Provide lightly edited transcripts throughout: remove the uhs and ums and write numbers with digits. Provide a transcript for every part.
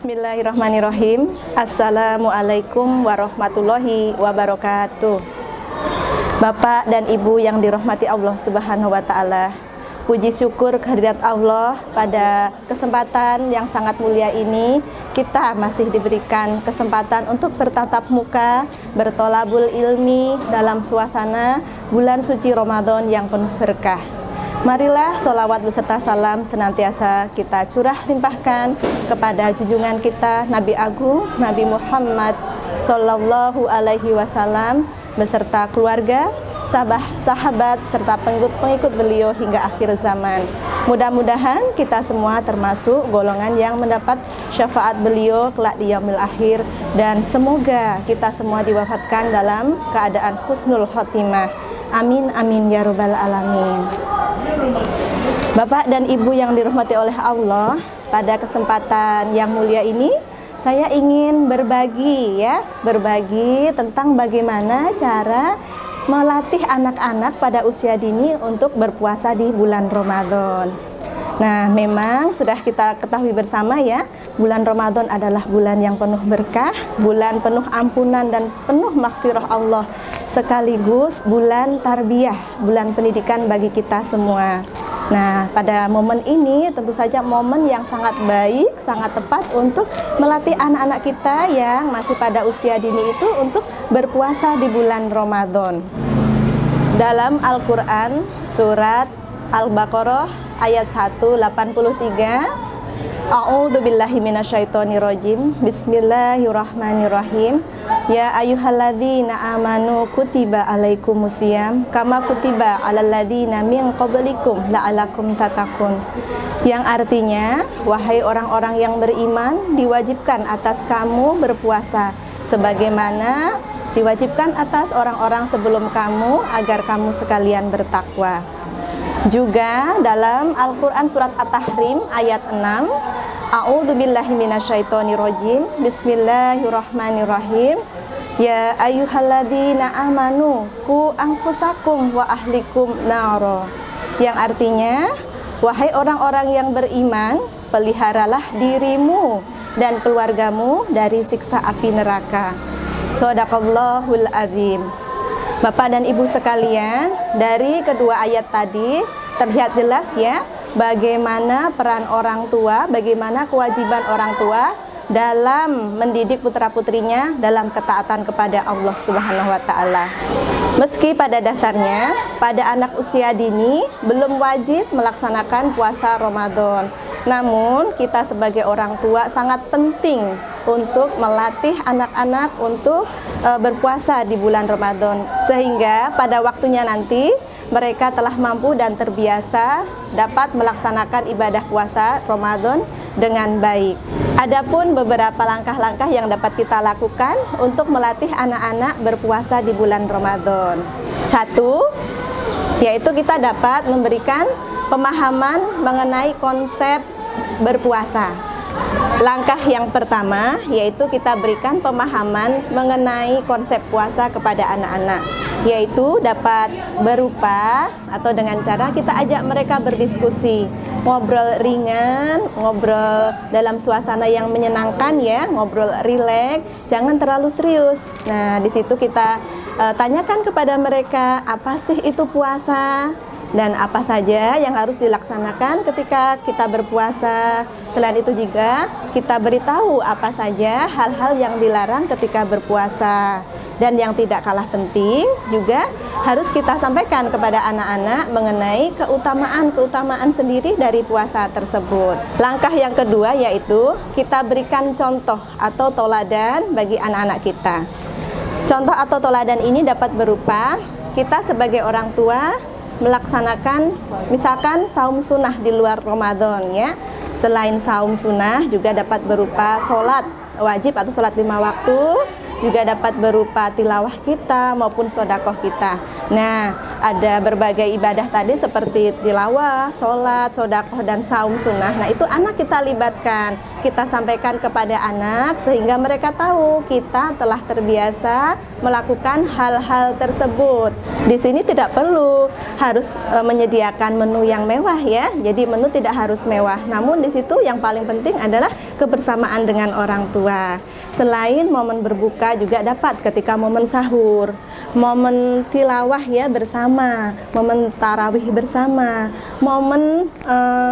Bismillahirrahmanirrahim. Assalamualaikum warahmatullahi wabarakatuh. Bapak dan Ibu yang dirahmati Allah Subhanahu wa Ta'ala, puji syukur kehadirat Allah pada kesempatan yang sangat mulia ini. Kita masih diberikan kesempatan untuk bertatap muka, bertolabul ilmi dalam suasana bulan suci Ramadan yang penuh berkah. Marilah sholawat beserta salam senantiasa kita curah limpahkan kepada junjungan kita Nabi Agung Nabi Muhammad Sallallahu Alaihi Wasallam beserta keluarga, sahabat serta pengikut beliau hingga akhir zaman. Mudah-mudahan kita semua termasuk golongan yang mendapat syafaat beliau kelak di yaumil akhir, dan semoga kita semua diwafatkan dalam keadaan husnul khotimah. Amin amin ya rabbal alamin. Bapak dan Ibu yang dirahmati oleh Allah, pada kesempatan yang mulia ini saya ingin berbagi tentang bagaimana cara melatih anak-anak pada usia dini untuk berpuasa di bulan Ramadan. Nah, memang sudah kita ketahui bersama ya, bulan Ramadan adalah bulan yang penuh berkah, bulan penuh ampunan dan penuh maghfirah Allah, sekaligus bulan tarbiyah, bulan pendidikan bagi kita semua. Nah, pada momen ini tentu saja momen yang sangat baik, sangat tepat untuk melatih anak-anak kita yang masih pada usia dini itu untuk berpuasa di bulan Ramadan. Dalam Al-Quran, surat Al-Baqarah ayat 183, A'udzubillahi minasyaitonirrajim. Bismillahirrahmanirrahim. Ya ayyuhalladzina amanu kutiba alaikumusiyam kama kutiba alal ladzina min qablikum la'alakum tattaqun. Yang artinya, wahai orang-orang yang beriman, diwajibkan atas kamu berpuasa sebagaimana diwajibkan atas orang-orang sebelum kamu agar kamu sekalian bertakwa. Juga dalam Al-Quran surat At-Tahrim ayat 6, A'udzubillahi minasyaitonirrajim. Bismillahirrahmanirrahim. Ya ayyuhalladzina amanu qu anfusakum wa ahlikum naro. Yang artinya, wahai orang-orang yang beriman, peliharalah dirimu dan keluargamu dari siksa api neraka. Shadaqallahul azim. Bapak dan Ibu sekalian, dari kedua ayat tadi terlihat jelas ya bagaimana peran orang tua, bagaimana kewajiban orang tua dalam mendidik putra-putrinya dalam ketaatan kepada Allah Subhanahu wa Ta'ala. Meski pada dasarnya pada anak usia dini belum wajib melaksanakan puasa Ramadan, namun kita sebagai orang tua sangat penting untuk melatih anak-anak untuk berpuasa di bulan Ramadan, sehingga pada waktunya nanti mereka telah mampu dan terbiasa dapat melaksanakan ibadah puasa Ramadan dengan baik. Adapun beberapa langkah-langkah yang dapat kita lakukan untuk melatih anak-anak berpuasa di bulan Ramadan. Satu, yaitu kita dapat memberikan pemahaman mengenai konsep berpuasa. Langkah yang pertama yaitu kita berikan pemahaman mengenai konsep puasa kepada anak-anak, yaitu dapat berupa atau dengan cara kita ajak mereka berdiskusi, ngobrol ringan, ngobrol dalam suasana yang menyenangkan ya, ngobrol rileks, jangan terlalu serius. Nah, di situ kita tanyakan kepada mereka apa sih itu puasa dan apa saja yang harus dilaksanakan ketika kita berpuasa. Selain itu juga kita beritahu apa saja hal-hal yang dilarang ketika berpuasa. Dan yang tidak kalah penting juga harus kita sampaikan kepada anak-anak mengenai keutamaan sendiri dari puasa tersebut. Langkah yang kedua yaitu kita berikan contoh atau toladan bagi anak-anak kita. Contoh atau toladan ini dapat berupa kita sebagai orang tua melaksanakan misalkan saum sunnah di luar Ramadan ya. Selain saum sunnah juga dapat berupa sholat wajib atau sholat 5 waktu, juga dapat berupa tilawah kita maupun sodakoh kita. Nah, ada berbagai ibadah tadi seperti tilawah, sholat, sodakoh, dan saum sunnah. Nah itu anak kita libatkan, kita sampaikan kepada anak sehingga mereka tahu kita telah terbiasa melakukan hal-hal tersebut. Di sini tidak perlu harus menyediakan menu yang mewah ya. Jadi menu tidak harus mewah. Namun di situ yang paling penting adalah kebersamaan dengan orang tua. Selain momen berbuka juga dapat ketika momen sahur, momen tilawah ya bersama, momen tarawih bersama, momen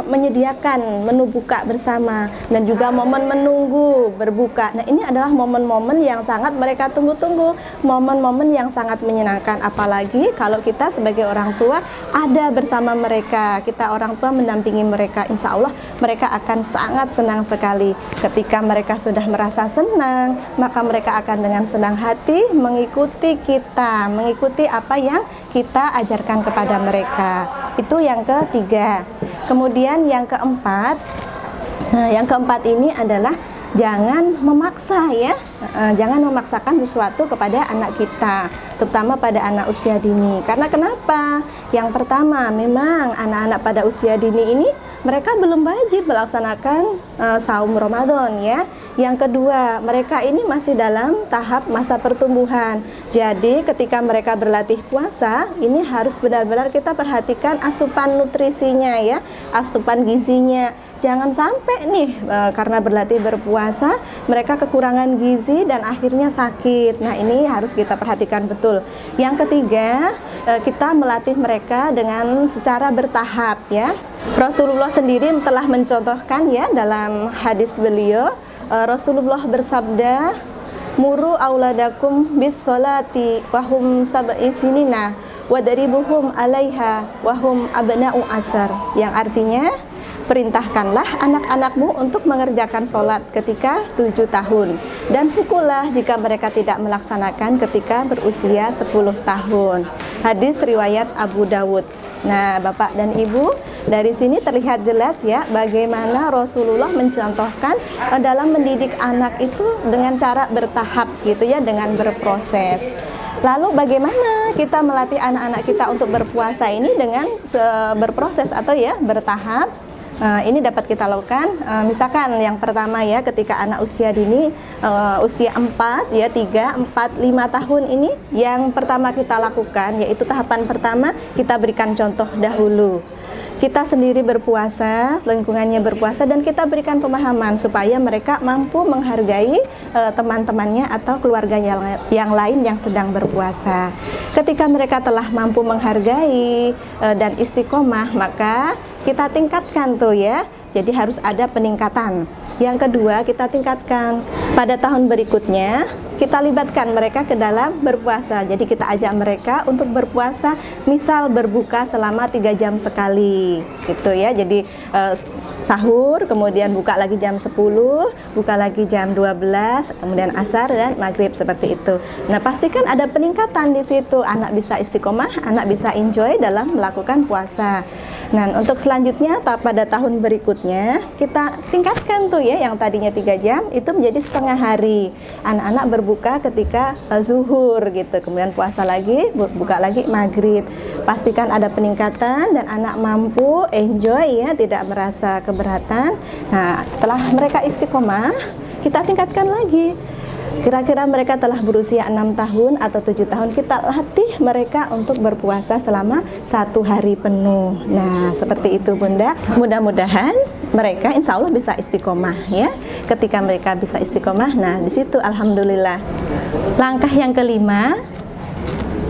menyediakan menu buka bersama, dan juga momen menunggu berbuka. Nah ini adalah momen-momen yang sangat mereka tunggu-tunggu, momen-momen yang sangat menyenangkan. Apalagi kalau kita sebagai orang tua ada bersama mereka, kita orang tua mendampingi mereka, insya Allah mereka akan sangat senang sekali. Ketika mereka sudah merasa senang, maka mereka akan dengan senang hati mengikuti kita, mengikuti apa yang kita ajarkan kepada mereka. Itu yang ketiga. Kemudian yang keempat, yang keempat ini adalah jangan memaksa ya, jangan memaksakan sesuatu kepada anak kita, terutama pada anak usia dini. Karena kenapa? Yang pertama, memang anak-anak pada usia dini ini mereka belum wajib melaksanakan saum Ramadan ya. Yang kedua, mereka ini masih dalam tahap masa pertumbuhan. Jadi ketika mereka berlatih puasa, ini harus benar-benar kita perhatikan asupan nutrisinya ya, asupan gizinya. Jangan sampai nih karena berlatih berpuasa mereka kekurangan gizi dan akhirnya sakit. Nah ini harus kita perhatikan betul. Yang ketiga, kita melatih mereka dengan secara bertahap ya. Rasulullah sendiri telah mencontohkan ya dalam hadis beliau, Rasulullah bersabda, muru auladakum bis sholati wahum sab'i sinina wadaribuhum alaiha wahum abna'u asar, yang artinya perintahkanlah anak-anakmu untuk mengerjakan sholat ketika 7 tahun dan pukullah jika mereka tidak melaksanakan ketika berusia 10 tahun. Hadis riwayat Abu Dawud. Nah, Bapak dan Ibu, dari sini terlihat jelas ya bagaimana Rasulullah mencontohkan dalam mendidik anak itu dengan cara bertahap gitu ya, dengan berproses. Lalu bagaimana kita melatih anak-anak kita untuk berpuasa ini dengan berproses atau ya bertahap? Ini dapat kita lakukan, misalkan yang pertama ya ketika anak usia dini, usia 4 ya, 3, 4, 5 tahun ini, yang pertama kita lakukan yaitu tahapan pertama kita berikan contoh dahulu. Kita sendiri berpuasa, lingkungannya berpuasa, dan kita berikan pemahaman supaya mereka mampu menghargai teman-temannya atau keluarga yang lain yang sedang berpuasa. Ketika mereka telah mampu menghargai dan istiqomah, maka kita tingkatkan tuh ya. Jadi harus ada peningkatan. Yang kedua, kita tingkatkan pada tahun berikutnya, kita libatkan mereka ke dalam berpuasa. Jadi kita ajak mereka untuk berpuasa, misal berbuka selama 3 jam sekali gitu ya. Jadi sahur, kemudian buka lagi jam 10, buka lagi jam 12, kemudian asar dan maghrib, seperti itu. Nah, pastikan ada peningkatan di situ. Anak bisa istiqomah, anak bisa enjoy dalam melakukan puasa. Nah, untuk selanjutnya pada tahun berikutnya kita tingkatkan tuh ya, yang tadinya 3 jam itu menjadi setengah hari. Anak-anak berbuka ketika zuhur gitu, kemudian puasa lagi, buka lagi maghrib. Pastikan ada peningkatan dan anak mampu enjoy ya, tidak merasa keberatan. Nah, setelah mereka istiqomah, kita tingkatkan lagi. Kira-kira mereka telah berusia 6 tahun atau 7 tahun, kita latih mereka untuk berpuasa selama 1 hari penuh. Nah, seperti itu Bunda. Mudah-mudahan mereka insya Allah bisa istiqomah ya. Ketika mereka bisa istiqomah, nah di situ alhamdulillah. Langkah yang kelima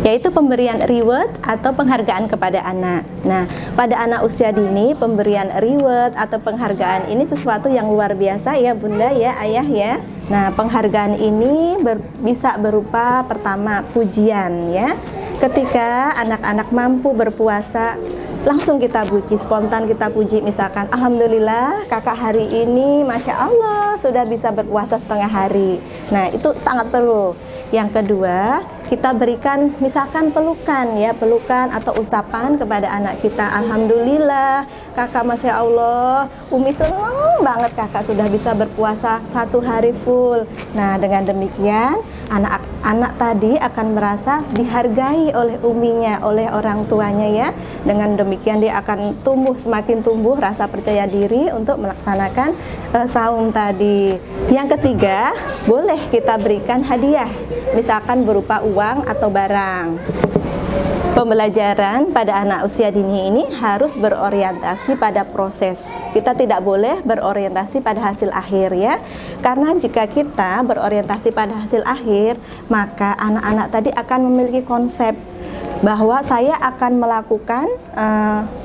yaitu pemberian reward atau penghargaan kepada anak. Nah, pada anak usia dini, pemberian reward atau penghargaan ini sesuatu yang luar biasa ya Bunda ya, Ayah ya. Nah, penghargaan ini bisa berupa pertama pujian ya. Ketika anak-anak mampu berpuasa, langsung kita puji, spontan kita puji. Misalkan, alhamdulillah kakak hari ini Masya Allah sudah bisa berpuasa setengah hari. Nah, itu sangat perlu. Yang kedua, kita berikan misalkan pelukan ya, pelukan atau usapan kepada anak kita. Alhamdulillah kakak Masya Allah, Umi senang banget kakak sudah bisa berpuasa 1 hari full. Nah, dengan demikian anak-anak tadi akan merasa dihargai oleh uminya, oleh orang tuanya ya. Dengan demikian dia akan semakin tumbuh rasa percaya diri untuk melaksanakan saum tadi. Yang ketiga, boleh kita berikan hadiah, misalkan berupa uang atau barang. Pembelajaran pada anak usia dini ini harus berorientasi pada proses. Kita tidak boleh berorientasi pada hasil akhir ya. Karena jika kita berorientasi pada hasil akhir, maka anak-anak tadi akan memiliki konsep bahwa saya akan melakukan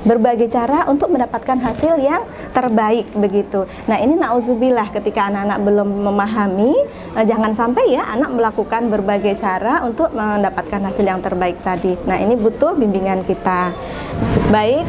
berbagai cara untuk mendapatkan hasil yang terbaik begitu. Nah, ini nauzubillah ketika anak-anak belum memahami, jangan sampai ya anak melakukan berbagai cara untuk mendapatkan hasil yang terbaik tadi. Nah, ini butuh bimbingan kita. Baik,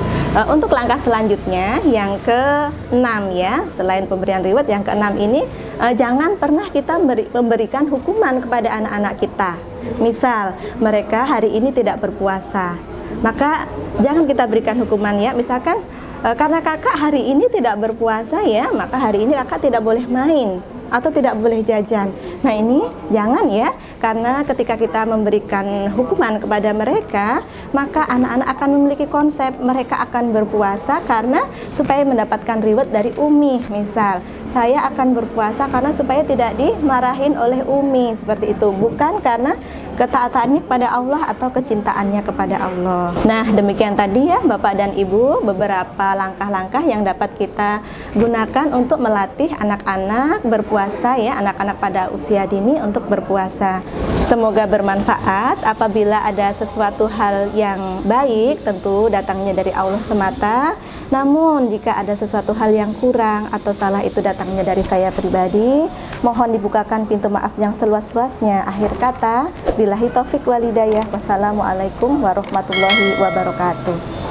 untuk langkah selanjutnya yang ke-6 ya, selain pemberian reward, yang ke-6 ini jangan pernah kita memberikan hukuman kepada anak-anak kita. Misal mereka hari ini tidak berpuasa, maka jangan kita berikan hukuman ya. Misalkan karena kakak hari ini tidak berpuasa ya, maka hari ini kakak tidak boleh main atau tidak boleh jajan. Nah, ini jangan ya, karena ketika kita memberikan hukuman kepada mereka, maka anak-anak akan memiliki konsep mereka akan berpuasa karena supaya mendapatkan reward dari umi. Misal, saya akan berpuasa karena supaya tidak dimarahin oleh umi, seperti itu, bukan karena ketaatannya kepada Allah atau kecintaannya kepada Allah. Nah, demikian tadi ya Bapak dan Ibu, beberapa langkah-langkah yang dapat kita gunakan untuk melatih anak-anak berpuasa ya, anak-anak pada usia dini untuk berpuasa. Semoga bermanfaat. Apabila ada sesuatu hal yang baik, tentu datangnya dari Allah semata. Namun jika ada sesuatu hal yang kurang atau salah, itu datangnya dari saya pribadi. Mohon dibukakan pintu maaf yang seluas-luasnya. Akhir kata, billahi taufik walhidayah. Wassalamualaikum warahmatullahi wabarakatuh.